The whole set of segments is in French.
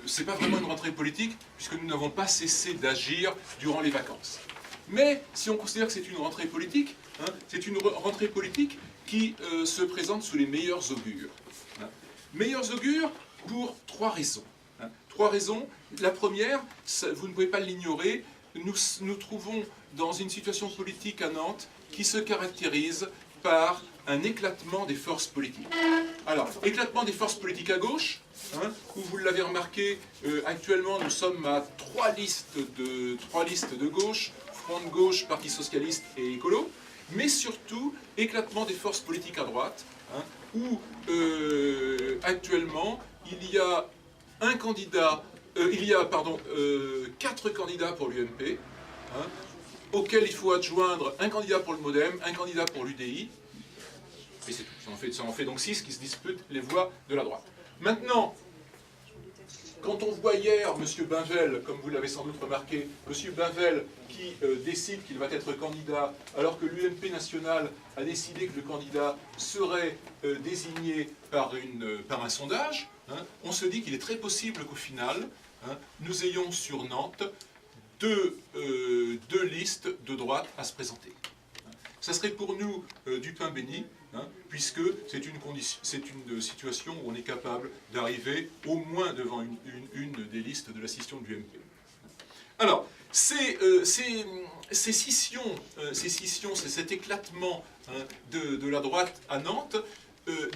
c'est pas vraiment une rentrée politique, puisque nous n'avons pas cessé d'agir durant les vacances. Mais si on considère que c'est une rentrée politique, hein, c'est une rentrée politique qui se présente sous les meilleurs augures. Hein. Meilleurs augures pour trois raisons. Hein. Trois raisons. La première, vous ne pouvez pas l'ignorer, nous trouvons dans une situation politique à Nantes qui se caractérise par un éclatement des forces politiques. Alors, éclatement des forces politiques à gauche, hein, où vous l'avez remarqué, actuellement nous sommes à trois listes de gauche, Front de gauche, Parti socialiste et écolo, mais surtout éclatement des forces politiques à droite, hein, où actuellement il y a un candidat, quatre candidats pour l'UMP, hein, auxquels il faut adjoindre un candidat pour le MoDem, un candidat pour l'UDI, et c'est tout. Ça en fait donc 6 qui se disputent les voix de la droite. Maintenant, quand on voit hier M. Bainvel, comme vous l'avez sans doute remarqué, M. Bainvel qui décide qu'il va être candidat, alors que l'UMP nationale a décidé que le candidat serait désigné par un sondage, hein, on se dit qu'il est très possible qu'au final, hein, nous ayons sur Nantes deux listes de droite à se présenter. Ça serait pour nous du pain béni, hein, puisque c'est une situation où on est capable d'arriver au moins devant une des listes de la scission de l'UMP. Alors, ces scissions, c'est cet éclatement, hein, de la droite à Nantes,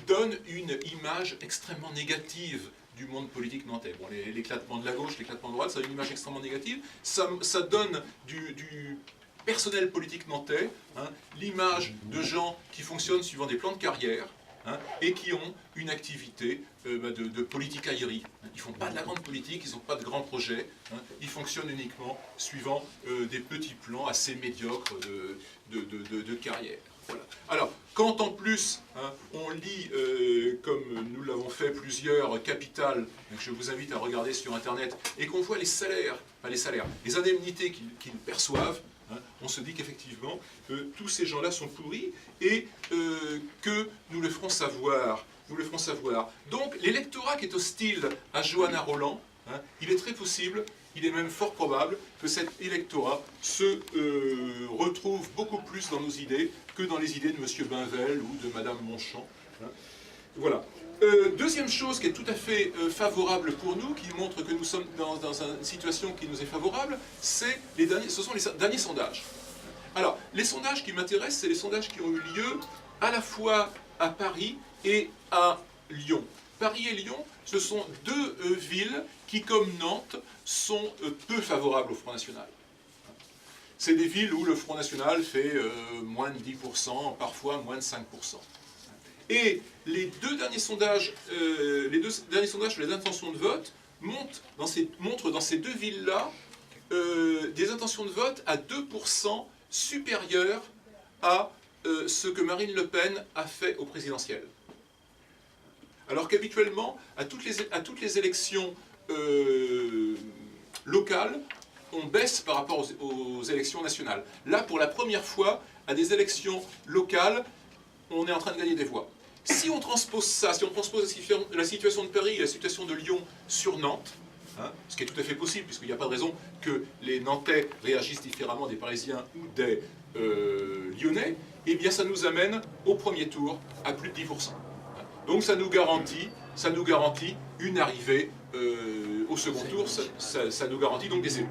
donne une image extrêmement négative du monde politique nantais. Bon, l'éclatement de la gauche, l'éclatement de la droite, ça a une image extrêmement négative. Ça donne du personnel politique nantais, hein, l'image de gens qui fonctionnent suivant des plans de carrière, hein, et qui ont une activité de politicaillerie. Ils ne font pas de la grande politique, ils n'ont pas de grands projets, hein, ils fonctionnent uniquement suivant des petits plans assez médiocres de carrière. Voilà. Alors, quand en plus, hein, on lit, comme nous l'avons fait plusieurs capitales, que je vous invite à regarder sur Internet, et qu'on voit les salaires, les indemnités qu'ils perçoivent, hein, on se dit qu'effectivement, tous ces gens-là sont pourris, et que nous le ferons savoir. Donc, l'électorat qui est hostile à Johanna Rolland, hein, il est très possible, il est même fort probable que cet électorat se retrouve beaucoup plus dans nos idées que dans les idées de M. Bainvel ou de Mme Monchamp. Hein. Voilà. Deuxième chose qui est tout à fait favorable pour nous, qui montre que nous sommes dans une situation qui nous est favorable, ce sont les derniers sondages. Alors, les sondages qui m'intéressent, c'est les sondages qui ont eu lieu à la fois à Paris et à Lyon. Paris et Lyon, ce sont deux villes qui, comme Nantes, sont peu favorables au Front National. C'est des villes où le Front National fait moins de 10%, parfois moins de 5%. Et les deux derniers sondages sur les intentions de vote montrent dans ces deux villes-là des intentions de vote à 2% supérieures à ce que Marine Le Pen a fait au présidentiel. Alors qu'habituellement, à toutes les élections locales, on baisse par rapport aux élections nationales. Là, pour la première fois, à des élections locales, on est en train de gagner des voix. Si on transpose ça, si on transpose la situation de Paris et la situation de Lyon sur Nantes, hein, ce qui est tout à fait possible, puisqu'il n'y a pas de raison que les Nantais réagissent différemment des Parisiens ou des Lyonnais, eh bien ça nous amène au premier tour à plus de 10%. Donc ça nous garantit une arrivée au second tour, ça nous garantit donc des élus.